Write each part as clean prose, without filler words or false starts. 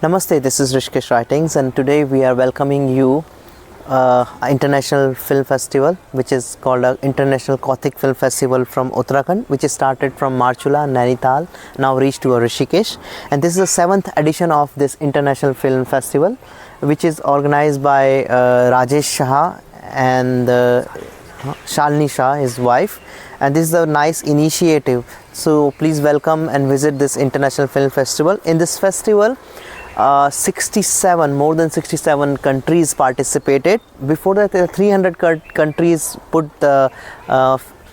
Namaste, this is Rishikesh Writings, and today we are welcoming you International Film Festival, which is called International Kathik Film Festival from Uttarakhand, which is started from Marchula, Nainital, now reached to Rishikesh. And this is the 7th edition of this International Film Festival, which is organized by Rajesh Shah and Shalini Shah, his wife. And this is a nice initiative. So please welcome and visit this International Film Festival. In this festival, more than 67 countries participated. Before that, 300 countries put the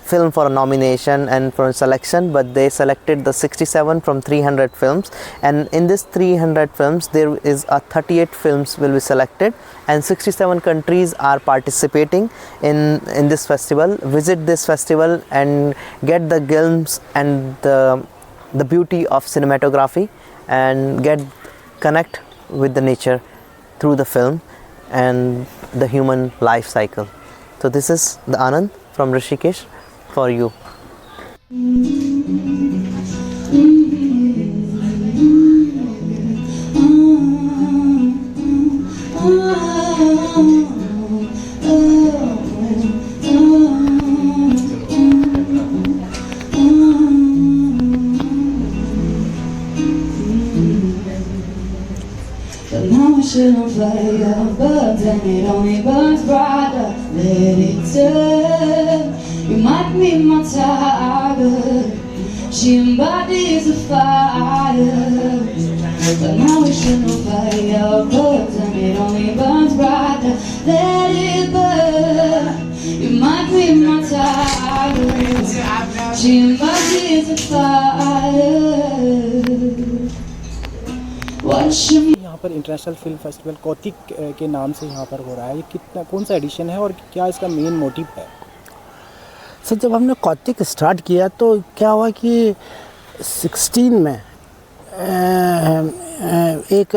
film for a nomination and for a selection, but they selected the 67 from 300 films, and in this 300 films there is 38 films will be selected, and 67 countries are participating in this festival. Visit this festival and get the glimpse and the beauty of cinematography, and connect with the nature through the film and the human life cycle. So this is the Anand from Rishikesh for you. Shouldn't fire, but then it only burns brighter. Let it turn. You might be my target. She embodies the fire. But now we shouldn't fire, but then it only burns brighter. Let it burn. You might be my target. She embodies the fire. Watch me. यहाँ पर international film festival Kautik के नाम से यहाँ पर हो रहा है। ये कौन सा एडिशन है और क्या इसका मेन मोटिव है? सर, जब हमने कौतिक स्टार्ट किया तो क्या हुआ कि 16 में एक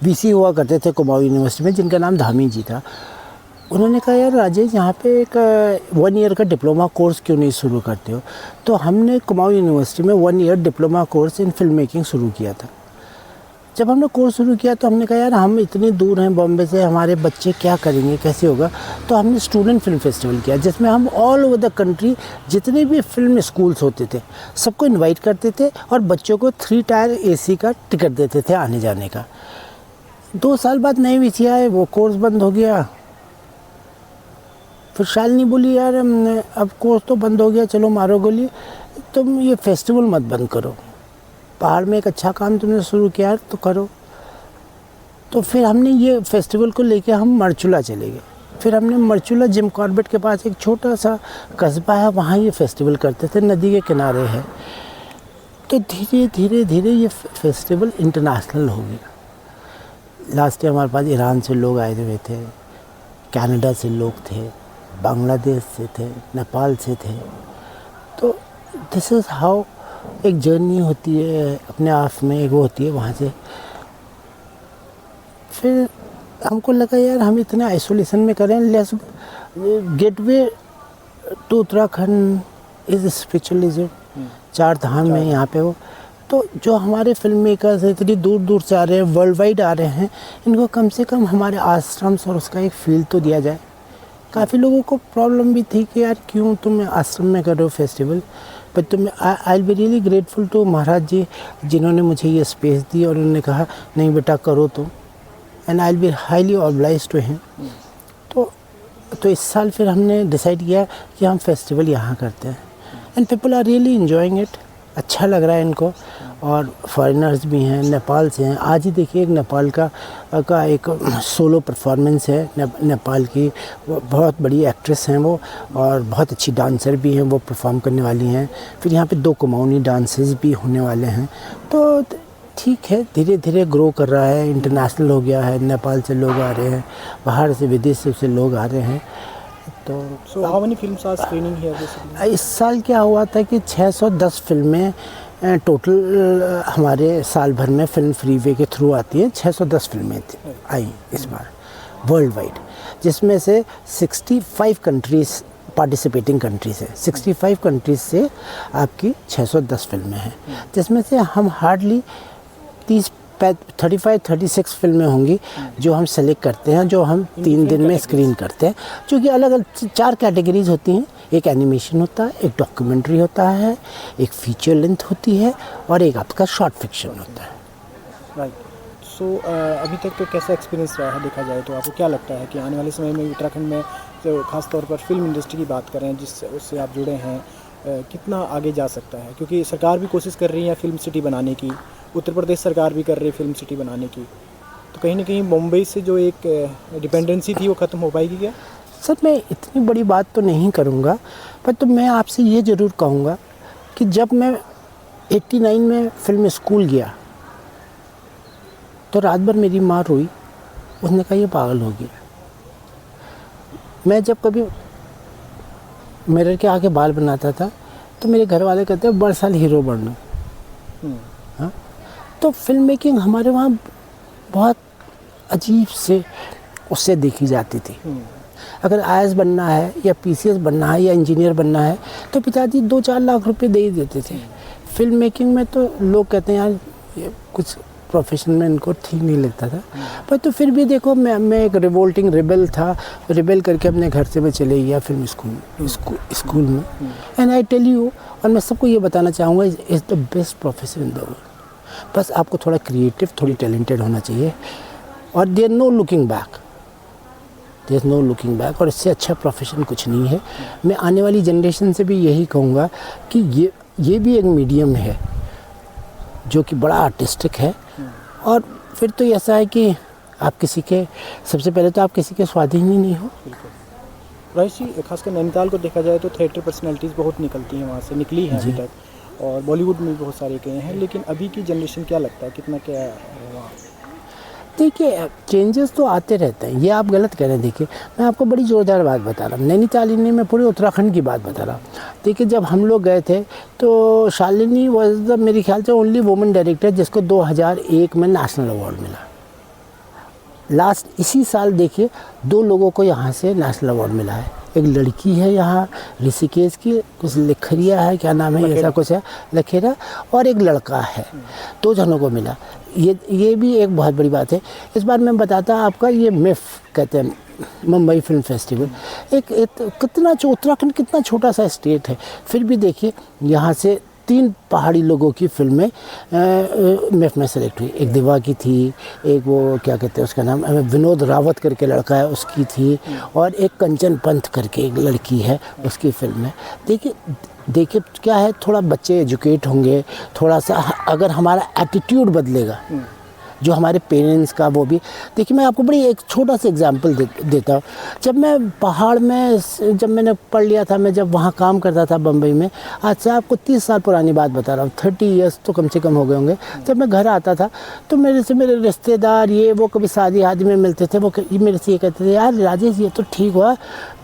वीसी हुआ करते थे कुमाऊं यूनिवर्सिटी में, जिनका नाम धामी जी था। उन्होंने कहा, यार राजेश, यहाँ पे एक 1 ईयर का डिप्लोमा कोर्स क्यों नहीं शुरू करते हो? तो हमने कुमाऊं यूनिवर्सिटी में 1 year diploma course in film making शुरू किया था। जब हमने कोर्स शुरू किया तो हमने कहा, यार हम इतनी दूर हैं बॉम्बे से, हमारे बच्चे क्या करेंगे, कैसे होगा? तो हमने स्टूडेंट फिल्म फेस्टिवल किया, जिसमें हम ऑल ओवर द कंट्री जितने भी फिल्म स्कूल्स होते थे सबको इनवाइट करते थे और बच्चों को 3 टायर AC का टिकट देते थे आने जाने का। 2 साल बाद नए VC आए, वो कोर्स बंद हो गया। फिर शालिनी बोली, यार अब कोर्स तो बंद हो गया, चलो मारो गोली, तुम ये फेस्टिवल मत बंद करो, पहाड़ में एक अच्छा काम तुमने शुरू किया है तो करो। तो फिर हमने ये फेस्टिवल को लेके हम मरचुला चले गए। फिर हमने मरचुला जिम कॉर्बेट के पास एक छोटा सा कस्बा है, वहाँ ये फेस्टिवल करते थे, नदी के किनारे है। तो धीरे धीरे धीरे ये फेस्टिवल इंटरनेशनल हो गया। लास्ट ईयर हमारे पास ईरान से लोग आए हुए थे, कनाडा से लोग थे, बांग्लादेश से थे, नेपाल से थे। तो दिस इज़ हाउ एक जर्नी होती है, अपने आप में एक वो होती है। वहाँ से फिर हमको लगा, यार हम इतने आइसोलेशन में करें, let's get away to Uttarakhand is spiritualism. 4 धाम में यहाँ पे हो, तो जो हमारे फिल्म मेकर्स इतनी दूर दूर से आ रहे हैं, वर्ल्ड वाइड आ रहे हैं, इनको कम से कम हमारे आश्रम्स और उसका एक फील तो दिया जाए। काफ़ी लोगों को प्रॉब्लम भी थी कि यार क्यों तुम आश्रम में कर रहे हो फेस्टिवल, पर तुम I will be really grateful to Maharaj ji, जिन्होंने मुझे ये स्पेस दी और उन्होंने कहा नहीं बेटा करो तुम, and I will be highly obliged to him. तो इस साल फिर हमने डिसाइड किया कि हम फेस्टिवल यहाँ करते हैं, and people are really enjoying it. अच्छा लग रहा है इनको, और फॉरेनर्स भी हैं, नेपाल से हैं। आज ही देखिए एक नेपाल का एक सोलो परफॉर्मेंस है, नेपाल की बहुत बड़ी एक्ट्रेस हैं वो, और बहुत अच्छी डांसर भी हैं, वो परफॉर्म करने वाली हैं। फिर यहाँ पे 2 कुमाऊनी डांसेस भी होने वाले हैं। तो ठीक है, धीरे धीरे ग्रो कर रहा है, इंटरनेशनल हो गया है। नेपाल से लोग आ रहे हैं, बाहर से विदेश से लोग आ रहे हैं। तो how many films are screening here? इस साल क्या हुआ था कि 610 फिल्में टोटल हमारे साल भर में फिल्म फ्रीवे के थ्रू आती है। 610 फिल्में आई इस बार वर्ल्ड वाइड, जिसमें से 65 कंट्रीज़ पार्टिसिपेटिंग कंट्रीज़ है। 65 कंट्रीज़ से आपकी 610 फिल्में हैं, जिसमें से हम हार्डली 35-36 फिल्में होंगी जो हम सेलेक्ट करते हैं, जो हम 3 दिन में स्क्रीन करते हैं, जो कि अलग अलग 4 कैटेगरीज होती हैं। एक एनिमेशन होता है, एक डॉक्यूमेंट्री होता है, एक फीचर लेंथ होती है और एक आपका शॉर्ट फिक्शन होता है। राइट। सो अभी तक तो कैसा एक्सपीरियंस रहा है देखा जाए तो? आपको क्या लगता है कि आने वाले समय में उत्तराखंड में जो खास तौर पर फिल्म इंडस्ट्री की बात करें जिससे उससे आप जुड़े हैं, कितना आगे जा सकता है? क्योंकि सरकार भी कोशिश कर रही है फिल्म सिटी बनाने की, उत्तर प्रदेश सरकार भी कर रही है फिल्म सिटी बनाने की, तो कहीं ना कहीं मुंबई से जो एक डिपेंडेंसी थी वो ख़त्म हो पाएगी क्या? सर, मैं इतनी बड़ी बात तो नहीं करूँगा, पर तो मैं आपसे ये ज़रूर कहूँगा कि जब मैं 89 में फिल्म स्कूल गया तो रात भर मेरी माँ रोई। उसने कहा ये पागल हो गया। मैं जब कभी मिरर के आगे बाल बनाता था तो मेरे घर वाले कहते हैं बड़ साल हीरो बनना। हाँ, तो फिल्म मेकिंग हमारे वहाँ बहुत अजीब से उससे देखी जाती थी। अगर IAS बनना है या PCS बनना है या इंजीनियर बनना है तो पिताजी 2-4 लाख रुपए दे ही देते थे। फिल्म मेकिंग में तो लोग कहते हैं यार ये कुछ प्रोफेशन में इनको ठीक नहीं लगता था, पर तो फिर भी देखो मैं एक रिवोल्टिंग रिबेल था। रिबेल करके अपने घर से मैं चले गया फिल्म स्कूल में। एंड आई टेल यू, और मैं सबको ये बताना चाहूँगा, is the best profession in the world. बस आपको थोड़ा क्रिएटिव, थोड़ी टैलेंटेड होना चाहिए और there no looking back, there is no looking back. और इससे अच्छा प्रोफेशन कुछ नहीं है। मैं आने वाली जनरेशन से भी यही कहूँगा कि ये भी एक मीडियम है जो कि बड़ा आर्टिस्टिक है। और फिर तो ऐसा है कि आप किसी के, सबसे पहले तो आप किसी के स्वाधीन ही नहीं हो। राइस जी, खासकर नैनीताल को देखा जाए तो थिएटर पर्सनैलिटीज़ बहुत निकलती हैं, वहाँ से निकली हैं अभी तक, और बॉलीवुड में भी बहुत सारे गए हैं, लेकिन अभी की जनरेशन क्या लगता है कितना क्या है वहाँ? देखिए, चेंजेस तो आते रहते हैं, ये आप गलत कह रहे हैं। देखिए, मैं आपको बड़ी ज़ोरदार बात बता रहा हूँ, नैनीताल ही नहीं, मैं पूरे उत्तराखंड की बात बता रहा हूँ। देखिए, जब हम लोग गए थे तो शालिनी वॉज द, मेरे ख्याल से ओनली वुमेन डायरेक्टर जिसको 2001 में नेशनल अवार्ड मिला। लास्ट इसी साल देखिए 2 लोगों को यहाँ से नेशनल अवार्ड मिला है। एक लड़की है यहाँ ऋषिकेश की, कुछ लखरिया है, क्या नाम है, ऐसा कुछ है, लखेरा, और एक लड़का है। 2 जनों को मिला। ये भी एक बहुत बड़ी बात है। इस बार मैं बताता आपका, ये मिफ कहते हैं, मुंबई फिल्म फेस्टिवल, एक कितना उत्तराखंड कितना छोटा सा स्टेट है, फिर भी देखिए यहाँ से 3 पहाड़ी लोगों की फिल्में मिफ में सेलेक्ट हुई। एक दिवा की थी, एक वो क्या कहते हैं उसका नाम, विनोद रावत करके लड़का है उसकी थी, और एक कंचन पंथ करके एक लड़की है उसकी फिल्म है। देखिए क्या है, थोड़ा बच्चे एजुकेट होंगे, थोड़ा सा अगर हमारा एटीट्यूड बदलेगा, जो हमारे पेरेंट्स का, वो भी देखिए। मैं आपको बड़ी एक छोटा सा एग्जांपल देता हूँ। जब मैं पहाड़ में, जब मैंने पढ़ लिया था, मैं जब वहाँ काम करता था बम्बई में, आज से आपको 30 साल पुरानी बात बता रहा हूँ, 30 ईयर्स तो कम से कम हो गए होंगे। जब मैं घर आता था तो मेरे रिश्तेदार ये वो कभी शादी आदि में मिलते थे, वो मेरे से ये कहते थे, यार राजेश ये तो ठीक हुआ,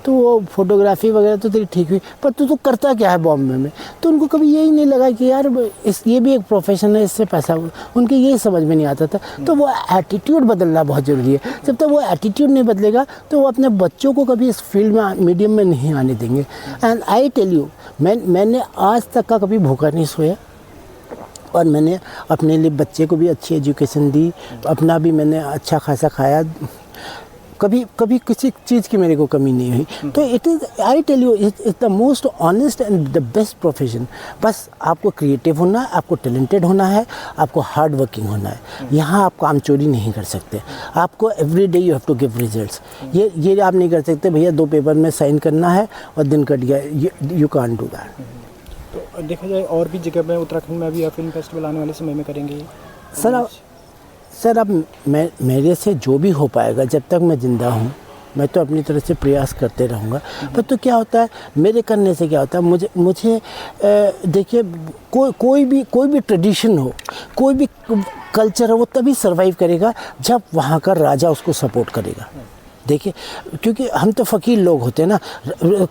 तो वो फोटोग्राफी वगैरह तो तेरी ठीक हुई, पर तू तो करता क्या है बॉम्बे में? तो उनको कभी यही नहीं लगा कि यार ये भी एक प्रोफेशन है, इससे पैसा, उनके यही समझ में नहीं आता था। तो वो एटीट्यूड बदलना बहुत ज़रूरी है। जब तक वो एटीट्यूड नहीं बदलेगा तो वो अपने बच्चों को कभी इस फील्ड में, मीडियम में नहीं आने देंगे। एंड आई टेल यू, मैंने आज तक का कभी भूखा नहीं सोया, और मैंने अपने लिए बच्चे को भी अच्छी एजुकेशन दी, अपना भी मैंने अच्छा खासा खाया, कभी किसी चीज़ की मेरे को कमी नहीं हुई। तो it is, I tell you, it's the most honest and the best profession. बस आपको क्रिएटिव होना है, आपको टैलेंटेड होना है, आपको हार्ड वर्किंग होना है। यहाँ आप काम चोरी नहीं कर सकते। आपको every day you have to give results. ये आप नहीं कर सकते भैया 2 पेपर में साइन करना है और दिन कट गया, यू कांट डू दैट। तो देखा जाए और भी जगह में, उत्तराखंड में अभी फिल्म फेस्टिवल आने वाले समय में करेंगे सर अब मेरे से जो भी हो पाएगा, जब तक मैं ज़िंदा हूँ मैं तो अपनी तरफ से प्रयास करते रहूँगा। पर तो क्या होता है, मेरे करने से क्या होता है, मुझे देखिए, कोई भी ट्रेडिशन हो, कोई भी कल्चर हो, वो तभी सर्वाइव करेगा जब वहाँ का राजा उसको सपोर्ट करेगा। देखिए, क्योंकि हम तो फ़कीर लोग होते हैं ना,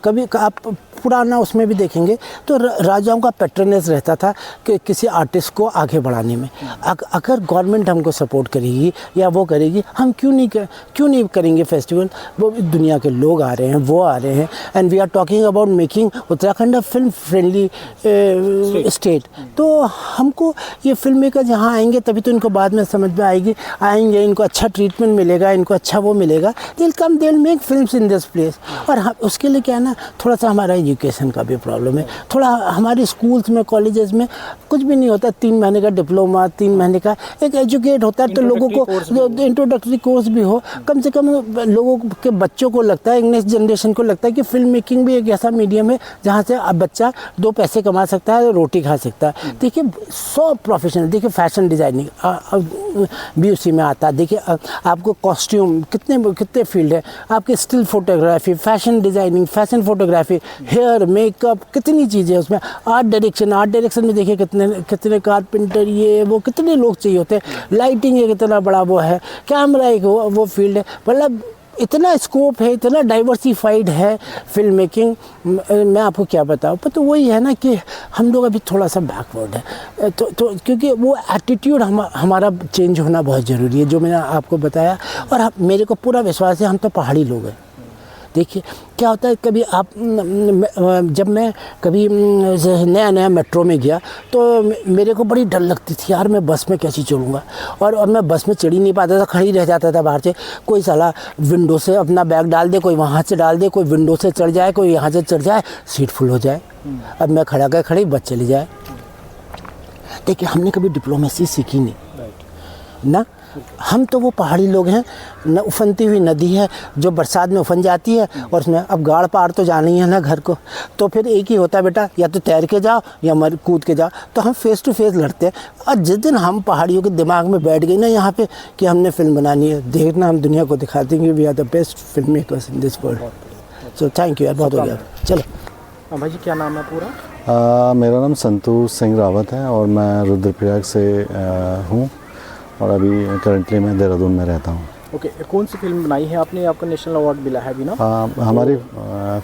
कभी आप पुराना उसमें भी देखेंगे तो राजाओं का पैट्रनेज रहता था कि किसी आर्टिस्ट को आगे बढ़ाने में। अगर गवर्नमेंट हमको सपोर्ट करेगी या वो करेगी, हम क्यों नहीं करेंगे फेस्टिवल। वो दुनिया के लोग आ रहे हैं, वो आ रहे हैं, and we are talking about making Uttarakhand a film friendly state. तो हमको ये फिल्म मेकर जहाँ आएंगे तभी तो इनको बाद में समझ में आएंगे, इनको अच्छा ट्रीटमेंट मिलेगा, इनको अच्छा वो मिलेगा, दिल कम दिल make films in this place. और हम उसके लिए क्या है ना, थोड़ा सा हमारा एजुकेशन का भी प्रॉब्लम है। थोड़ा हमारे स्कूल्स में, कॉलेजेस में कुछ भी नहीं होता, 3 महीने का डिप्लोमा, 3 महीने का एक एजुकेट होता है, तो लोगों को इंट्रोडक्टरी कोर्स भी हो, कम से कम लोगों के बच्चों को लगता है, नेक्स्ट जनरेशन को लगता है कि फिल्म मेकिंग भी एक ऐसा मीडियम है जहाँ से अब बच्चा 2 पैसे कमा सकता है, रोटी खा सकता है। देखिए 100 प्रोफेशनल, देखिए फैशन डिज़ाइनिंग भी उसी में आता है। देखिए आपको कॉस्ट्यूम कितने फील्ड है, आपके still photography, fashion designing, fashion photography, hair makeup, कितनी चीज़ें उसमें। आर्ट डायरेक्शन में देखिए कितने कारपेंटर, ये वो कितने लोग चाहिए होते हैं। लाइटिंग एक इतना बड़ा वो है, कैमरा एक वो फील्ड है, मतलब इतना स्कोप है, इतना डाइवर्सिफाइड है फिल्म मेकिंग, मैं आपको क्या बताऊँ। पर तो वही है ना कि हम लोग अभी थोड़ा सा बैकवर्ड है, तो क्योंकि वो एटीट्यूड हमारा चेंज होना बहुत ज़रूरी है, जो मैंने आपको बताया। और मेरे को पूरा विश्वास है, हम तो पहाड़ी लोग हैं। देखिए क्या होता है, कभी जब मैं कभी नया मेट्रो में गया तो मेरे को बड़ी डर लगती थी, यार मैं बस में कैसे चलूँगा। और मैं बस में चढ़ ही नहीं पाता था, खड़ी रह जाता था बाहर से। कोई साला विंडो से अपना बैग डाल दे, कोई वहाँ से डाल दे, कोई विंडो से चढ़ जाए, कोई यहाँ से चढ़ जाए, सीट फुल हो जाए। अब मैं खड़ी बस चली जाए। देखिए हमने कभी डिप्लोमेसी सीखी नहीं ना, हम तो वो पहाड़ी लोग हैं न। उफनती हुई नदी है जो बरसात में उफन जाती है, और उसमें अब गाड़ पार तो जाना ही है ना घर को, तो फिर एक ही होता है बेटा, या तो तैर के जाओ या मर कूद के जाओ। तो हम फेस टू फेस लड़ते हैं। और जिस दिन हम पहाड़ियों के दिमाग में बैठ गई ना यहाँ पे कि हमने फिल्म बनानी है, देखना हम दुनिया को दिखा देंगे we are the best film makers in this world. So thank you यार, बहुत हो गया। चलो भाई जी, क्या नाम है पूरा? मेरा नाम संतोष सिंह रावत है और मैं रुद्रप्रयाग से हूँ, और अभी करंटली मैं देहरादून में रहता हूँ। ओके, कौन सी फिल्म बनाई है आपने? आपको नेशनल अवार्ड मिला है अभी ना? हमारी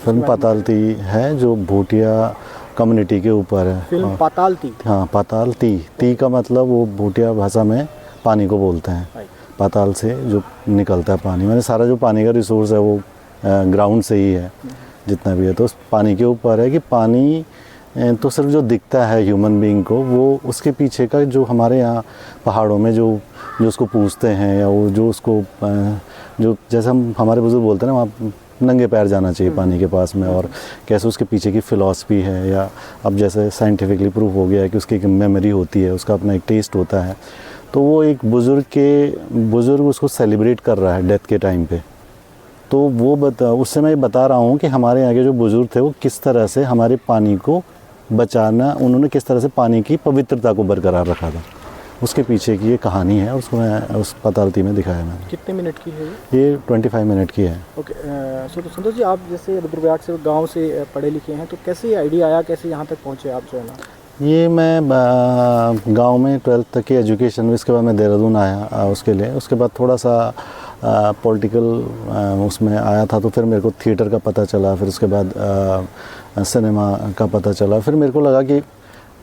फिल्म पातालती है जो भूटिया कम्युनिटी के ऊपर है। फिल्म पातालती? हाँ, पातालती, ती का मतलब वो भूटिया भाषा में पानी को बोलते हैं। पाताल से जो निकलता है पानी, मैंने सारा जो पानी का रिसोर्स है वो ग्राउंड से ही है, जितना भी है। तो उस पानी के ऊपर है कि पानी तो सिर्फ जो दिखता है ह्यूमन बीइंग को, वो उसके पीछे का जो हमारे यहाँ पहाड़ों में जो उसको पूछते हैं, या वो जो उसको जो जैसे हमारे बुजुर्ग बोलते हैं ना, वहाँ नंगे पैर जाना चाहिए पानी के पास में, और कैसे उसके पीछे की फ़िलॉसफी है, या अब जैसे साइंटिफिकली प्रूफ हो गया है कि उसकी एक मेमोरी होती है, उसका अपना एक टेस्ट होता है। तो वो एक बुज़ुर्ग उसको सेलिब्रेट कर रहा है डेथ के टाइम पे। तो वो उससे मैं बता रहा हूँ कि हमारे यहाँ के जो बुज़ुर्ग थे वो किस तरह से हमारे पानी को बचाना, उन्होंने किस तरह से पानी की पवित्रता को बरकरार रखा था, उसके पीछे की ये कहानी है। उसको मैं उस पातालती में दिखाया मैंने। कितने मिनट की है ये? 25 मिनट की है। ओके, तो संतोष जी, आप जैसे रुद्रप्रयाग से गांव से पढ़े लिखे हैं, तो कैसे आइडिया आया, कैसे यहाँ तक पहुँचे आप जो है ना? ये मैं गांव में 12th तक की एजुकेशन, इसके बाद मैं देहरादून आया उसके लिए। उसके बाद थोड़ा सा पॉलिटिकल उसमें आया था, तो फिर मेरे को थिएटर का पता चला, फिर उसके बाद सिनेमा का पता चला। फिर मेरे को लगा कि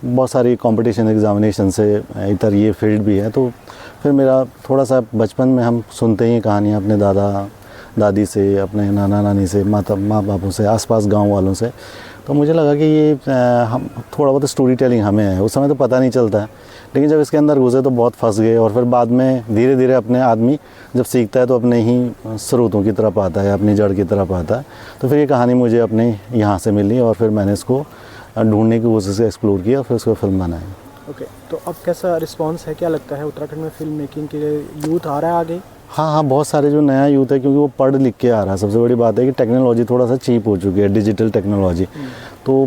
बहुत सारी कंपटीशन एग्जामिनेशन से इधर ये फील्ड भी है। तो फिर मेरा थोड़ा सा बचपन में हम सुनते ही कहानियाँ अपने दादा दादी से, अपने नाना नानी से, माँ बापू से, आसपास गांव वालों से। तो मुझे लगा कि ये हम थोड़ा बहुत स्टोरी टेलिंग हमें है। उस समय तो पता नहीं चलता है, लेकिन जब इसके अंदर घुसे तो बहुत फंस गए। और फिर बाद में धीरे धीरे अपने आदमी जब सीखता है तो अपने ही स्रोतों की तरफ आता है, अपनी जड़ की तरफ आता है। तो फिर ये कहानी मुझे अपने यहाँ से मिली, और फिर मैंने इसको ढूंढने की कोशिश से एक्सप्लोर किया, फिर उसको फिल्म बनाई। ओके, तो अब कैसा रिस्पांस है, क्या लगता है उत्तराखंड में फिल्म मेकिंग के लिए यूथ आ रहा है आगे? हाँ, बहुत सारे जो नया यूथ है, क्योंकि वो पढ़ लिख के आ रहा है। सबसे बड़ी बात है कि टेक्नोलॉजी थोड़ा सा चीप हो चुकी है, डिजिटल टेक्नोलॉजी। तो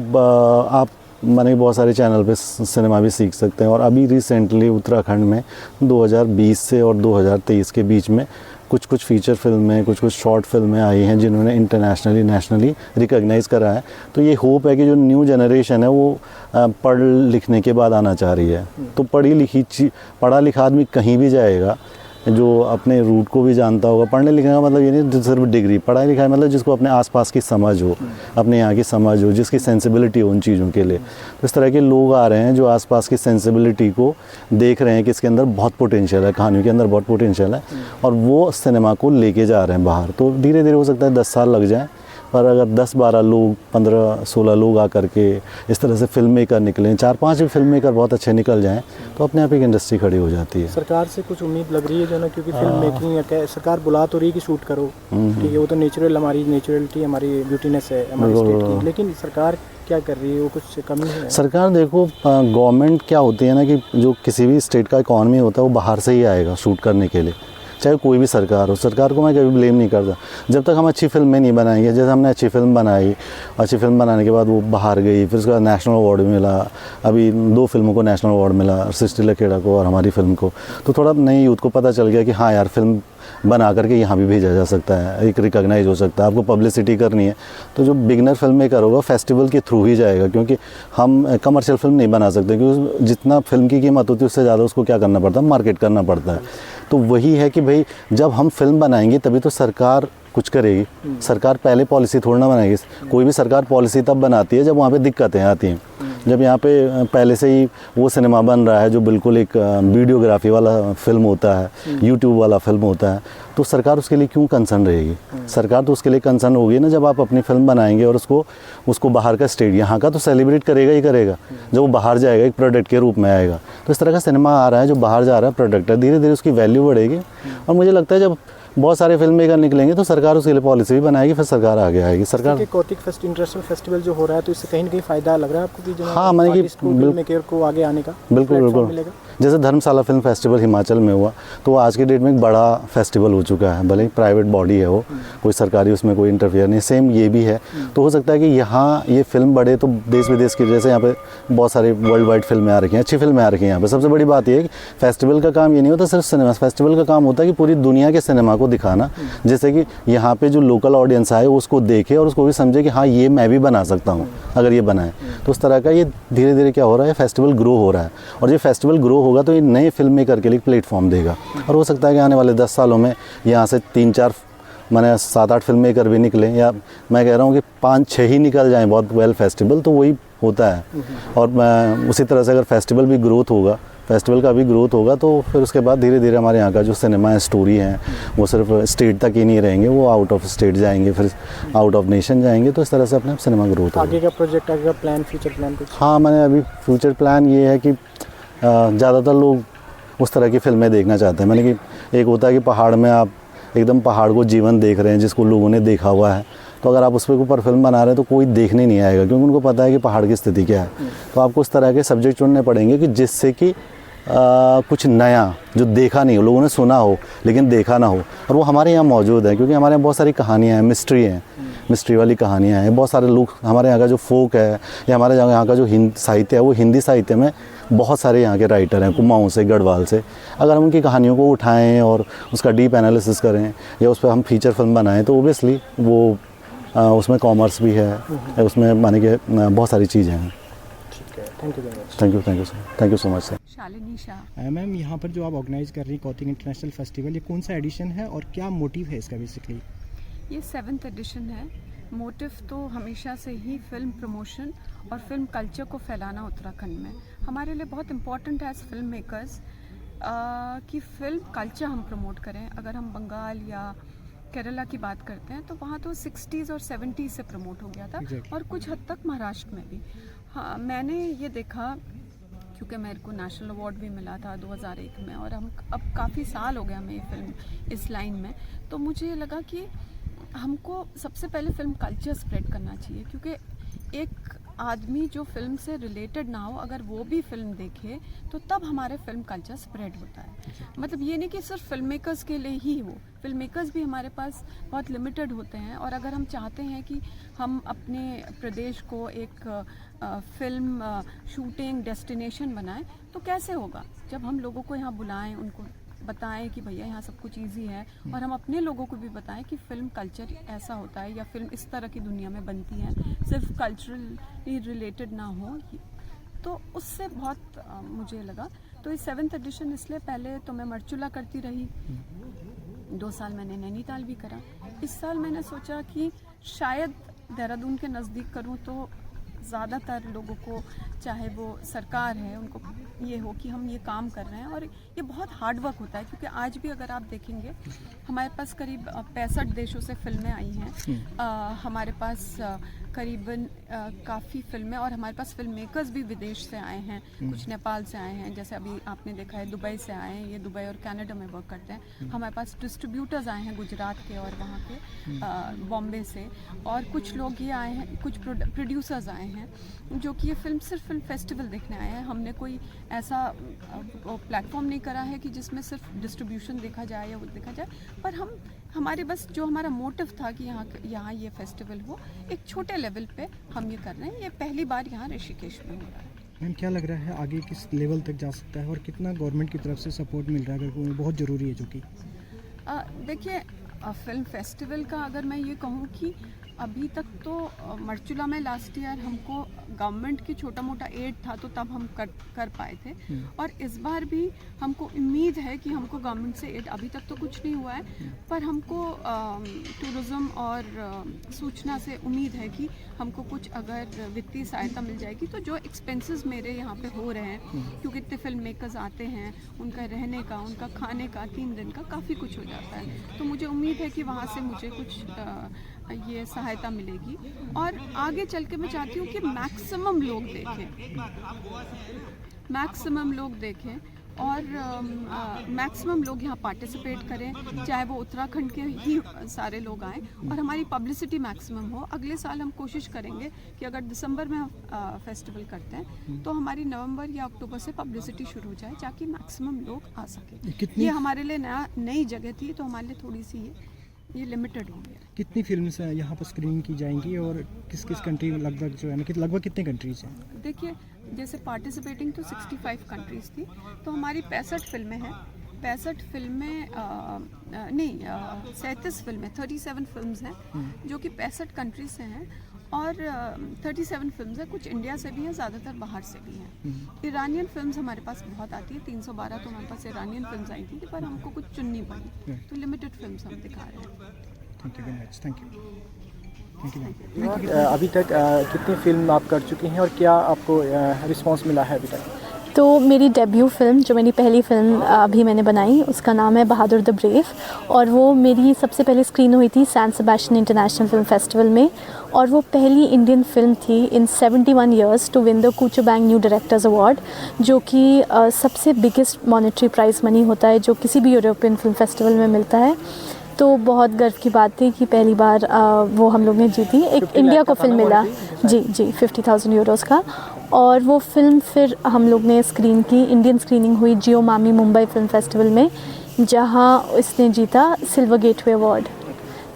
आप मैंने बहुत सारे चैनल पे सिनेमा भी सीख सकते हैं। और अभी रिसेंटली उत्तराखंड में 2020 से और 2023 के बीच में कुछ फीचर फिल्में, कुछ शॉर्ट फिल्में आई हैं जिन्होंने इंटरनेशनली नेशनली रिकॉग्नाइज़ करा है। तो ये होप है कि जो न्यू जनरेशन है वो पढ़ लिखने के बाद आना चाह रही है। तो पढ़ा लिखा आदमी कहीं भी जाएगा, जो अपने रूट को भी जानता होगा। पढ़ने लिखने का मतलब ये नहीं जो सिर्फ डिग्री, पढ़ाई लिखाई मतलब जिसको अपने आसपास की समझ हो, अपने यहाँ की समझ हो, जिसकी सेंसिबिलिटी हो उन चीज़ों के लिए। तो इस तरह के लोग आ रहे हैं जो आसपास की सेंसिबिलिटी को देख रहे हैं कि इसके अंदर बहुत पोटेंशियल है, कहानियों के अंदर बहुत पोटेंशियल है, और वो सिनेमा को लेके जा रहे हैं बाहर। तो धीरे धीरे हो सकता है 10 साल लग जाएँ, पर अगर 10-12 लोग, 15-16 लोग आकर के इस तरह से फिल्म मेकर निकलें, 4-5 भी फिल्म मेकर बहुत अच्छे निकल जाएं, तो अपने आप एक इंडस्ट्री खड़ी हो जाती है। सरकार से कुछ उम्मीद लग रही है जो ना, क्योंकि फिल्म मेकिंग सरकार बुला तो रही है कि शूट करो, ठीक है, वो तो नेचुरल, हमारी नेचुरलिटी, हमारी ब्यूटीनेस है हमारी स्टेट की, लेकिन सरकार क्या कर रही है, वो कुछ कमी है? सरकार देखो, गवर्नमेंट क्या होती है ना कि जो किसी भी स्टेट का इकॉनमी होता है वो बाहर से ही आएगा शूट करने के लिए, चाहे कोई भी सरकार हो। सरकार को मैं कभी ब्लेम नहीं करता। जब तक हम अच्छी फिल्में नहीं बनाएंगे, जैसे हमने अच्छी फिल्म बनाई, अच्छी फिल्म बनाने के बाद वो बाहर गई, फिर उसके बाद नेशनल अवार्ड मिला, अभी 2 फिल्मों को नेशनल अवार्ड मिला, सृष्टि लखेड़ा को और हमारी फिल्म को, तो थोड़ा नई यूथ को पता चल गया कि हाँ यार, फिल्म बना करके यहाँ भी भेजा जा सकता है, एक रिकॉग्नाइज हो सकता है। आपको पब्लिसिटी करनी है तो जो बिगनर फिल्म मेकर होगा फेस्टिवल के थ्रू ही जाएगा, क्योंकि हम कमर्शियल फिल्म नहीं बना सकते, क्योंकि जितना फिल्म की कीमत होती है उससे ज़्यादा उसको क्या करना पड़ता है, मार्केट करना पड़ता है। तो वही है कि भाई जब हम फिल्म बनाएंगे तभी तो सरकार कुछ करेगी। सरकार पहले पॉलिसी थोड़ा ना बनाएगी। कोई भी सरकार पॉलिसी तब बनाती है जब वहाँ पे दिक्कतें आती हैं। जब यहाँ पे पहले से ही वो सिनेमा बन रहा है जो बिल्कुल एक वीडियोग्राफी वाला फिल्म होता है, यूट्यूब वाला फिल्म होता है, तो सरकार उसके लिए क्यों कंसर्न रहेगी? सरकार तो उसके लिए कंसर्न होगी ना जब आप अपनी फिल्म बनाएंगे और उसको बाहर का स्टेट, यहाँ का तो सेलिब्रेट करेगा ही करेगा, जब वो बाहर जाएगा एक प्रोडक्ट के रूप में आएगा। तो इस तरह का सिनेमा आ रहा है जो बाहर जा रहा है, प्रोडक्ट है, धीरे धीरे उसकी वैल्यू बढ़ेगी। और मुझे लगता है जब बहुत सारे फिल्म मेकर निकलेंगे तो सरकार उसके लिए पॉलिसी भी बनाएगी, फिर सरकार आगे आएगी। सरकार कौतिक इंटरनेशनल फेस्टिवल जो हो रहा है, तो इससे कहीं ना कहीं फ़ायदा लग रहा है आपको कि जो हाँ, मैंने कि फिल्म मेकर को आगे आने का बिल्कुल जैसे धर्मशाला फिल्म फेस्टिवल हिमाचल में हुआ, तो वो आज के डेट में एक बड़ा फेस्टिवल हो चुका है, भले ही प्राइवेट बॉडी है वो, कोई सरकारी उसमें कोई इंटरफेयर नहीं। सेम ये भी है। तो हो सकता है कि यहाँ ये फिल्म बढ़े तो देश विदेश की, जैसे यहाँ पे बहुत सारी वर्ल्ड वाइड फिल्में आ रखी हैं, अच्छी फिल्में आ रखी हैं यहाँ पे। सबसे बड़ी बात ये है कि फेस्टिवल का काम ये नहीं होता सिर्फ सिनेमा, फेस्टिवल का काम होता है कि पूरी दुनिया के सिनेमा को दिखाना, जैसे कि यहाँ पे जो लोकल ऑडियंस आए उसको देखे और उसको भी समझे कि हाँ ये मैं भी बना सकता हूँ अगर ये बनाए। तो उस तरह का ये धीरे धीरे क्या हो रहा है, फेस्टिवल ग्रो हो रहा है। और ये फेस्टिवल ग्रो होगा तो ये नए फिल्म मेकर के लिए प्लेटफॉर्म देगा। और हो सकता है कि आने वाले 10 सालों में यहाँ से 3-4 मैंने 7-8 फिल्म मेकर भी निकलें, या मैं कह रहा हूँ कि 5-6 ही निकल जाएँ बहुत वेल फेस्टिवल, तो वही होता है। और उसी तरह से अगर फेस्टिवल भी ग्रोथ होगा, फेस्टिवल का भी ग्रोथ होगा, तो फिर उसके बाद धीरे धीरे हमारे यहाँ का जो सिनेमा है, स्टोरी है, वो सिर्फ स्टेट तक ही नहीं रहेंगे, वो आउट ऑफ स्टेट जाएंगे, फिर आउट ऑफ नेशन जाएंगे। तो इस तरह से अपने सिनेमा ग्रोथ होगा। आगे का प्रोजेक्ट, आगे का प्लान, फ्यूचर प्लान कुछ? हाँ, मैंने अभी फ्यूचर प्लान ये है कि ज़्यादातर लोग उस तरह की फिल्में देखना चाहते हैं। मैंने कि एक होता है कि पहाड़ में आप एकदम पहाड़ को जीवन देख रहे हैं जिसको लोगों ने देखा हुआ है, तो अगर आप उस पर ऊपर फिल्म बना रहे हैं तो कोई देखने नहीं आएगा, क्योंकि उनको पता है कि पहाड़ की स्थिति क्या है। तो आपको उस तरह के सब्जेक्ट चुनने पड़ेंगे कि जिससे कि कुछ नया जो देखा नहीं हो, लोगों ने सुना हो लेकिन देखा ना हो, और वो हमारे यहाँ मौजूद है। क्योंकि हमारे यहाँ बहुत सारी कहानियाँ हैं, मिस्ट्री वाली कहानियाँ हैं। बहुत सारे लोग, हमारे यहाँ का जो फोक है या हमारे यहाँ का जो साहित्य है, वो हिंदी साहित्य में बहुत सारे यहाँ के राइटर हैं, कुमाऊँ से, गढ़वाल से। अगर हम उनकी कहानियों को उठाएं और उसका डीप एनालिसिस करें या उस पर हम फीचर फिल्म बनाएं, तो ओबियसली वो उसमें कॉमर्स भी है, उसमें माने कि बहुत सारी चीज़ें हैं। Thank you very much. Thank you so much sir. Shalini Shah. Ma'am, यहाँ पर जो आप ऑर्गेनाइज कर रही हैं कौतिक इंटरनेशनल फेस्टिवल, ये कौन सा एडिशन है और क्या मोटिव है इसका बेसिकली? ये 7th एडिशन है। मोटिव तो हमेशा से ही फिल्म प्रमोशन और फिल्म कल्चर को फैलाना उत्तराखंड में हमारे लिए बहुत इम्पॉर्टेंट है एज फिल्म मेकर्स, कि फिल्म कल्चर हम प्रमोट करें। अगर हम बंगाल या केरला की बात करते हैं तो वहाँ तो 60s और 70s से प्रमोट हो गया था, और कुछ हद तक महाराष्ट्र में भी। हाँ, मैंने ये देखा, क्योंकि मेरे को नेशनल अवार्ड भी मिला था 2001 में, और हम अब काफ़ी साल हो गया हमें फिल्म इस लाइन में, तो मुझे लगा कि हमको सबसे पहले फिल्म कल्चर स्प्रेड करना चाहिए। क्योंकि एक आदमी जो फिल्म से रिलेटेड ना हो, अगर वो भी फिल्म देखे तो तब हमारे फिल्म कल्चर स्प्रेड होता है। मतलब ये नहीं कि सिर्फ फिल्म मेकर्स के लिए ही हो, फिल्म मेकर्स भी हमारे पास बहुत लिमिटेड होते हैं। और अगर हम चाहते हैं कि हम अपने प्रदेश को एक फिल्म शूटिंग डेस्टिनेशन बनाएं, तो कैसे होगा? जब हम लोगों को यहाँ बुलाएं, उनको बताएं कि भैया यहाँ सब कुछ इजी है, और हम अपने लोगों को भी बताएं कि फिल्म कल्चर ऐसा होता है या फिल्म इस तरह की दुनिया में बनती है, सिर्फ कल्चरली रिलेटेड ना हो, तो उससे बहुत मुझे लगा। तो इस 7th एडिशन इसलिए, पहले तो मैं मरचुला करती रही, 2 साल मैंने नैनीताल भी करा। इस साल मैंने सोचा कि शायद देहरादून के नज़दीक करूं तो ज़्यादातर लोगों को, चाहे वो सरकार है, उनको ये हो कि हम ये काम कर रहे हैं। और ये बहुत हार्ड वर्क होता है, क्योंकि आज भी अगर आप देखेंगे हमारे पास करीब 65 देशों से फिल्में आई हैं। हमारे पास करीबन काफ़ी फिल्में, और हमारे पास फिल्म मेकर्स भी विदेश से आए हैं, कुछ नेपाल से आए हैं, जैसे अभी आपने देखा है दुबई से आए हैं, ये दुबई और कनाडा में वर्क करते हैं। हमारे पास डिस्ट्रीब्यूटर्स आए हैं गुजरात के और वहाँ के बॉम्बे से, और कुछ लोग ये आए हैं, कुछ प्रोड्यूसर्स आए हैं जो कि ये फिल्म सिर्फ फिल्म फेस्टिवल देखने आए हैं। हमने कोई ऐसा प्लेटफॉर्म नहीं करा है कि जिसमें सिर्फ डिस्ट्रीब्यूशन देखा जाए या वो देखा जाए, पर हमारे बस जो हमारा मोटिव था कि यहाँ ये फेस्टिवल हो, एक छोटे लेवल पे हम ये कर रहे हैं। ये पहली बार यहाँ ऋषिकेश में हो रहा है। मैम, क्या लग रहा है आगे किस लेवल तक जा सकता है और कितना गवर्नमेंट की तरफ से सपोर्ट मिल रहा है, अगर बहुत ज़रूरी है जो कि? देखिए, फिल्म फेस्टिवल का अगर मैं ये कहूँ कि अभी तक तो मरचुला में लास्ट ईयर हमको गवर्नमेंट की छोटा मोटा एड था, तो तब हम कर पाए थे। और इस बार भी हमको उम्मीद है कि हमको गवर्नमेंट से एड, अभी तक तो कुछ नहीं हुआ है, पर हमको टूरिज़्म और सूचना से उम्मीद है कि हमको कुछ अगर वित्तीय सहायता मिल जाएगी, तो जो एक्सपेंसेस मेरे यहाँ पे हो रहे हैं, क्योंकि इतने फिल्म मेकर्स आते हैं, उनका रहने का, उनका खाने का, 3 दिन का काफ़ी कुछ हो जाता है, तो मुझे उम्मीद है कि वहाँ से मुझे कुछ ये सहायता मिलेगी। और आगे चल के मैं चाहती हूँ कि मैक्सिमम लोग देखें और मैक्सिमम लोग यहाँ पार्टिसिपेट करें, चाहे वो उत्तराखंड के ही सारे लोग आएँ, और हमारी पब्लिसिटी मैक्सिमम हो। अगले साल हम कोशिश करेंगे कि अगर दिसंबर में हम फेस्टिवल करते हैं तो हमारी नवंबर या अक्टूबर से पब्लिसिटी शुरू हो जाए, ताकि मैक्सिमम लोग आ सकें। ये हमारे लिए नई जगह थी, तो हमारे लिए थोड़ी सी ये लिमिटेड हो गया। कितनी फिल्म्स यहाँ पर स्क्रीनिंग की जाएंगी और किस किस कंट्री में लगभग जो है ना, लगभग कितने कंट्रीज हैं? देखिए, जैसे पार्टिसिपेटिंग तो 65 कंट्रीज़ थी, तो हमारी 65 फिल्में हैं। 65 फिल्में 37 फिल्में, 37 फिल्म्स हैं जो कि 65 कंट्रीज से हैं, और 37 फिल्म्स हैं, कुछ इंडिया से भी हैं, ज़्यादातर बाहर से भी हैं। ईरानियन फिल्म्स हमारे पास बहुत आती है, 312 तो हमारे पास ईरानियन फिल्म्स आई थी, पर हमको कुछ चुननी पड़ी, तो लिमिटेड फिल्म्स हम दिखा रहे हैं। Thank you very much. Thank you. अभी तक कितनी फिल्म आप कर चुकी हैं और क्या आपको रिस्पांस मिला है अभी तक? तो मेरी डेब्यू फ़िल्म, जो मेरी पहली फ़िल्म अभी मैंने बनाई, उसका नाम है बहादुर द ब्रेव, और वो मेरी सबसे पहले स्क्रीन हुई थी San Sebastian international film festival में, और वो पहली इंडियन फिल्म थी in 71 years to win the Kutxa bank new directors award, जो कि सबसे बिगेस्ट मॉनेटरी प्राइज़ मनी होता है जो किसी भी यूरोपियन फिल्म फेस्टिवल में मिलता है। तो बहुत गर्व की बात थी कि पहली बार वो हम लोग ने जीती। एक इंडिया को फिल्म मिला, जी 50,000 यूरोज़ का, और वो फिल्म फिर हम लोग ने स्क्रीन की, इंडियन स्क्रीनिंग हुई जियो मामी मुंबई फिल्म फेस्टिवल में, जहाँ इसने जीता सिल्वर गेटवे अवार्ड,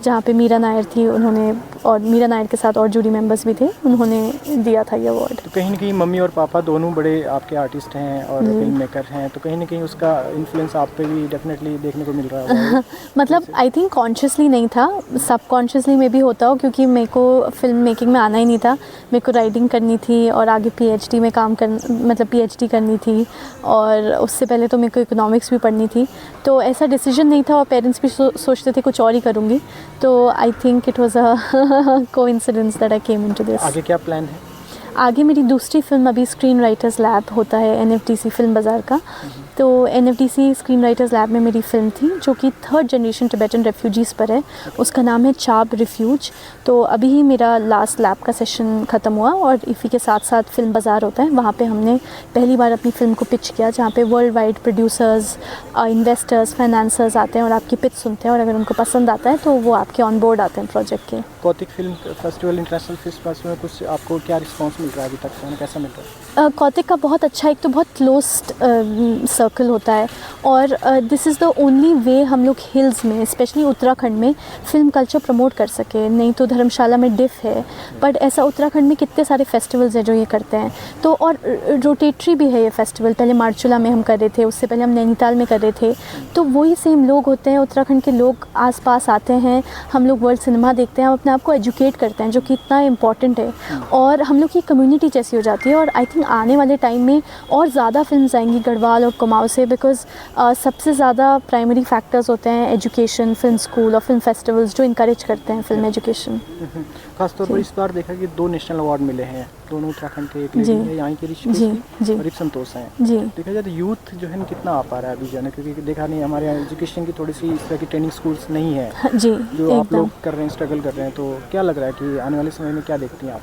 जहाँ पे मीरा नायर थी, उन्होंने, और मीरा नायर के साथ और जूरी मेंबर्स भी थे, उन्होंने दिया था ये अवार्ड। तो कहीं ना कहीं मम्मी और पापा दोनों बड़े आपके आर्टिस्ट हैं और फिल्म मेकर हैं, तो कहीं ना कहीं उसका इन्फ्लुएंस आप पे भी डेफिनेटली देखने को मिल रहा है। मतलब आई थिंक कॉन्शियसली नहीं था, सबकॉन्शियसली में भी होता हो, क्योंकि मेरे को फिल्म मेकिंग में आना ही नहीं था। मेरे को राइटिंग करनी थी और आगे पीएचडी में पीएचडी करनी थी, और उससे पहले तो मेरे को इकोनॉमिक्स भी पढ़नी थी, तो ऐसा डिसीजन नहीं था, और पेरेंट्स भी सोचते थे कुछ और ही करूँगी, तो I think it was a coincidence that I came into this. आगे क्या प्लान है? आगे मेरी दूसरी फिल्म, अभी स्क्रीन राइटर्स लैब होता है एनएफडीसी फिल्म बाज़ार का, तो एनएफडीसी स्क्रीन राइटर्स लैब में मेरी फ़िल्म थी जो कि 3rd जनरेशन टिबेटन रेफ्यूजीज़ पर है, उसका नाम है चाब रिफ्यूज। तो अभी ही मेरा लास्ट लैब का सेशन ख़त्म हुआ, और इफ़ी के साथ साथ फिल्म बाज़ार होता है, वहाँ पे हमने पहली बार अपनी फ़िल्म को पिच किया, जहाँ पे world wide producers, investors, financiers आते हैं और आपकी पिच सुनते हैं, और अगर उनको पसंद आता है तो वो आपके ऑन बोर्ड आते हैं प्रोजेक्ट के। Kautik film festival, international film festival में कुछ आपको क्या रिस्पांस मिल रहा है अभी तक, कैसा मिल रहा है? कौतिक का बहुत अच्छा, एक तो बहुत क्लोज्ड सर्कल होता है, और this is the only way हम लोग हिल्स में, स्पेशली उत्तराखंड में, फ़िल्म कल्चर प्रमोट कर सके। नहीं तो धर्मशाला में डिफ़ है, बट ऐसा उत्तराखंड में कितने सारे फेस्टिवल्स हैं जो ये करते हैं। तो और रोटेटरी भी है ये फेस्टिवल, पहले मार्चुला में हम कर रहे थे, उससे पहले हम नैनीताल में कर रहे थे। तो वही सेम लोग होते हैं, उत्तराखंड के लोग आसपास आते हैं, हम लोग वर्ल्ड सिनेमा देखते हैं, हम अपने आप को एजुकेट करते हैं, जो कि इतना इम्पॉर्टेंट है, और हम लोग की कम्युनिटी जैसी हो जाती है। और आई थिंक आने वाले टाइम में और ज़्यादा फिल्म्स आएंगी गढ़वाल और कुमाऊं से, बिकॉज सबसे ज़्यादा प्राइमरी फैक्टर्स होते हैं एजुकेशन, फिल्म स्कूल और फिल्म फेस्टिवल्स जो इनकरेज करते हैं फिल्म एजुकेशन। खासतौर पर इस बार देखा कि 2 नेशनल अवार्ड मिले हैं, दोनों उत्तराखंड के, एक जी। लेडी है यहाँ की ऋषि जी। और एक संतोष हैं। जी। देखा जाए तो यूथ जो है ना कितना आ पा रहा है अभी जो है ना, क्योंकि देखा नहीं हमारे यहाँ एजुकेशन की थोड़ी सी इस तरह की ट्रेनिंग स्कूल्स नहीं है जी, जो आप एकदम। लोग कर रहे हैं, स्ट्रगल कर रहे हैं। तो क्या लग रहा है कि आने वाले समय में क्या देखती हैं आप?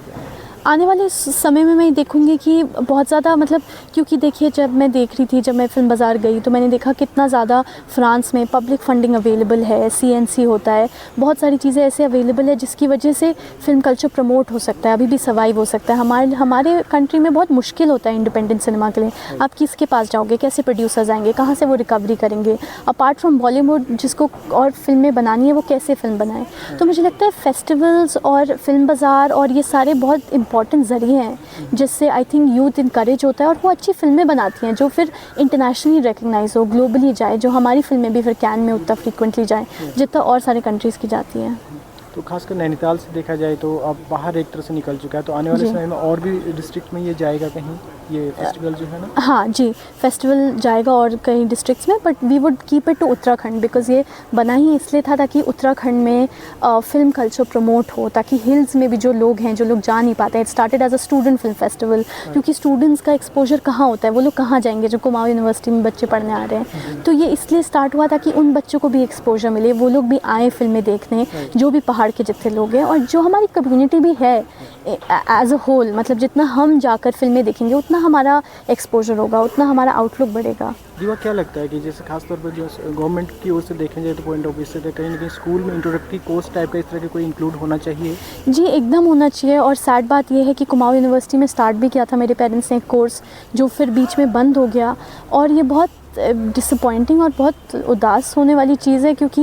आने वाले समय में मैं देखूंगी कि बहुत ज़्यादा, मतलब क्योंकि देखिए जब मैं देख रही थी, जब मैं फ़िल्म बाज़ार गई तो मैंने देखा कितना ज़्यादा फ्रांस में पब्लिक फंडिंग अवेलेबल है, CNC होता है, बहुत सारी चीज़ें ऐसे अवेलेबल है जिसकी वजह से फ़िल्म कल्चर प्रमोट हो सकता है, अभी भी सर्वाइव हो सकता है। हमारे कंट्री में बहुत मुश्किल होता है इंडिपेंडेंट सिनेमा के लिए। आप किसके पास जाओगे, कैसे प्रोड्यूसर्स आएंगे, कहाँ से वो रिकवरी करेंगे, अपार्ट फ्रॉम बॉलीवुड जिसको और फिल्में बनानी है वो कैसे फ़िल्म बनाए। तो मुझे लगता है फेस्टिवल्स और फिल्म बाज़ार और ये सारे बहुत इंपॉर्टेंट ज़रिए हैं जिससे आई थिंक यूथ इनकरेज होता है और वो अच्छी फिल्में बनाती हैं जो फिर इंटरनेशनली रिकग्नाइज हो, ग्लोबली जाए, जो हमारी फिल्में भी फिर कैन में उतना फ्रीक्वेंटली जाएँ जितना और सारे कंट्रीज़ की जाती हैं। तो खासकर नैनीताल से देखा जाए तो अब बाहर एक तरह से निकल चुका है, तो आने वाले जी। समय में और भी डिस्ट्रिक्ट में ये जाएगा कहीं, ये फेस्टिवल जो है ना? हाँ जी, फेस्टिवल जाएगा और कई डिस्ट्रिक्ट्स में, but we would keep it to Uttarakhand because ये बना ही इसलिए था ताकि उत्तराखंड में फ़िल्म कल्चर प्रमोट हो, ताकि हिल्स में भी जो लोग हैं, जो लोग जा नहीं पाते हैं। It started as a student film festival, क्योंकि स्टूडेंट्स का एक्सपोजर कहाँ होता है, वो लोग कहाँ जाएंगे, जो कुमाऊं यूनिवर्सिटी में बच्चे पढ़ने आ रहे हैं। तो ये इसलिए स्टार्ट हुआ ताकि उन बच्चों को भी एक्सपोजर मिले, वो लोग भी आए फिल्में देखने, जो भी पहाड़ के जितने लोग हैं, और जो हमारी कम्युनिटी भी है एज अ होल, मतलब जितना हम जाकर फिल्में देखेंगे उतना हमारा एक्सपोजर होगा, उतना हमारा आउटलुक बढ़ेगा। दीवा, क्या लगता है कि जैसे खासतौर पर जो गवर्नमेंट की ओर से देखें जाए तो पॉइंट ऑफ व्यू से कहीं ना कहीं स्कूल में इंट्रोडक्टरी कोर्स टाइप का इस तरह के कोई इंक्लूड होना चाहिए? जी, एकदम होना चाहिए। और सैड बात यह है कि कुमाऊं यूनिवर्सिटी में स्टार्ट भी किया था मेरे पेरेंट्स ने एक कोर्स, जो फिर बीच में बंद हो गया, और ये बहुत डिसअपॉइंटिंग और बहुत उदास होने वाली चीज़ है, क्योंकि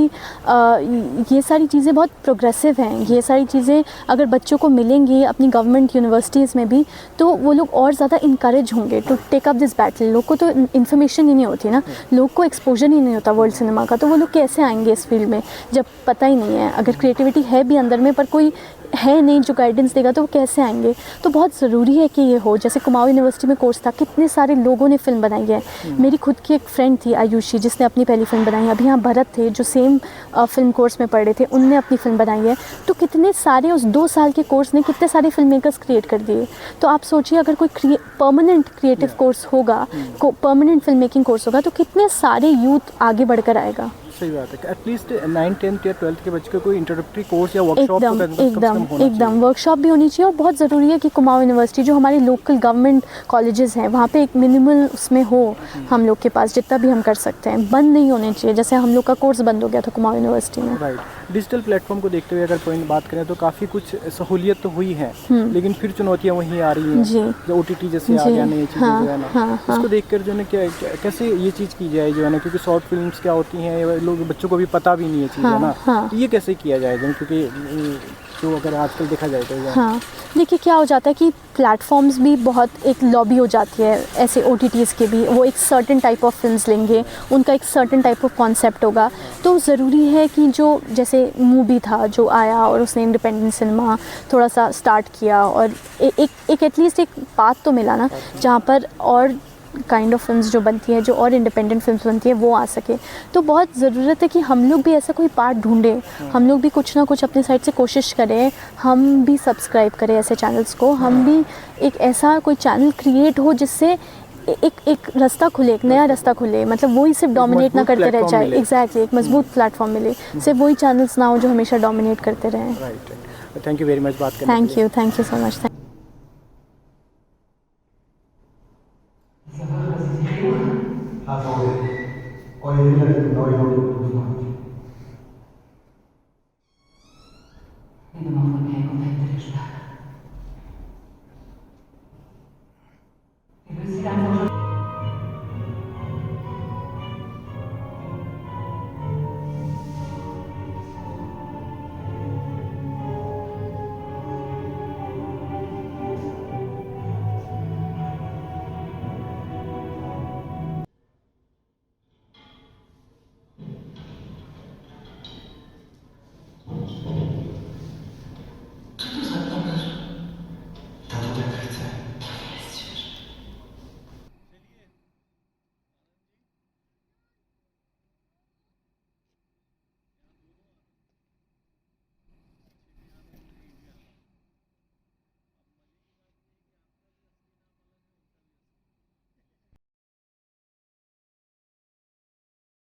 ये सारी चीज़ें बहुत प्रोग्रेसिव हैं। ये सारी चीज़ें अगर बच्चों को मिलेंगी अपनी गवर्नमेंट यूनिवर्सिटीज़ में भी, तो वो लोग और ज़्यादा इनकरेज होंगे to take up this battle. लोग को तो इन्फॉर्मेशन ही नहीं होती ना, लोग को एक्सपोजर ही नहीं होता वर्ल्ड सिनेमा का, तो वो लोग कैसे आएंगे इस फील्ड में जब पता ही नहीं है। अगर क्रिएटिविटी है भी अंदर में पर कोई है नहीं जो गाइडेंस देगा, तो वो कैसे आएंगे। तो बहुत ज़रूरी है कि ये हो। जैसे कुमाऊं यूनिवर्सिटी में कोर्स था, कितने सारे लोगों ने फ़िल्म बनाई है। मेरी खुद की एक फ्रेंड थी आयुषी, जिसने अपनी पहली फ़िल्म बनाई। अभी यहाँ भरत थे जो सेम फिल्म कोर्स में पढ़ रहे थे, उनने अपनी फ़िल्म बनाई है। तो कितने सारे उस 2 साल के कोर्स ने कितने सारे फिल्म मेकर्स क्रिएट कर दिए। तो आप सोचिए अगर कोई परमानेंट क्रिएटिव कोर्स होगा, परमानेंट फिल्म मेकिंग कोर्स होगा, तो कितने सारे यूथ आगे बढ़कर आएगा। सही बात है। एटलीस्ट 9, 10th या 12th के बच्चे को कोई इंट्रोडक्टरी कोर्स या वर्कशॉप एकदम वर्कशॉप भी होनी चाहिए। और बहुत ज़रूरी है कि कुमाऊं यूनिवर्सिटी जो हमारे लोकल गवर्नमेंट कॉलेजेस हैं, वहाँ पे एक मिनिमल उसमें हो हम लोग के पास, जितना भी हम कर सकते हैं। बंद नहीं होने चाहिए, जैसे हम लोग का कोर्स बंद हो गया था कुमाऊं यूनिवर्सिटी में। राइट। डिजिटल प्लेटफॉर्म को देखते हुए अगर पॉइंट बात करें तो काफ़ी कुछ सहूलियत तो हुई है, लेकिन फिर चुनौतियाँ वहीं आ रही हैं। जो OTT जैसे आ गया, नई चीज़ें जो है ना, उसको देखकर जो है ना कैसे ये चीज़ की जाए जो है ना, क्योंकि शॉर्ट फिल्म्स क्या होती हैं, लोग बच्चों को भी पता भी नहीं है चीज़, है ना। ये कैसे किया जाए, क्योंकि जो अगर आजकल देखा जाए तो हाँ, देखिए क्या हो जाता है कि प्लेटफॉर्म्स भी बहुत एक लॉबी हो जाती है ऐसे OTTs के भी। वो एक सर्टेन टाइप ऑफ फिल्म्स लेंगे, उनका एक सर्टेन टाइप ऑफ कॉन्सेप्ट होगा। तो ज़रूरी है कि जो जैसे मूवी था जो आया और उसने इंडिपेंडेंट सिनेमा थोड़ा सा स्टार्ट किया, और एक एटलीस्ट एक पाथ तो मिला ना जहाँ पर और काइंड ऑफ फिल्म्स जो बनती है, जो और इंडिपेंडेंट फिल्म्स बनती है, वो आ सके। तो बहुत ज़रूरत है कि हम लोग भी ऐसा कोई पार्ट ढूंढें, हम लोग भी कुछ ना कुछ अपनी साइड से कोशिश करें, हम भी सब्सक्राइब करें ऐसे चैनल्स को, हम भी एक ऐसा कोई चैनल क्रिएट हो जिससे एक रास्ता खुले, एक नया रास्ता खुले। मतलब वही सिर्फ डोमिनेट ना करते रह जाए। एग्जैक्टली, एक मजबूत प्लेटफॉर्म मिले, सिर्फ वही चैनल्स ना हो जो हमेशा डोमिनेट करते रहें। Right. Thank you very much बात करने के लिए। Thank you so much.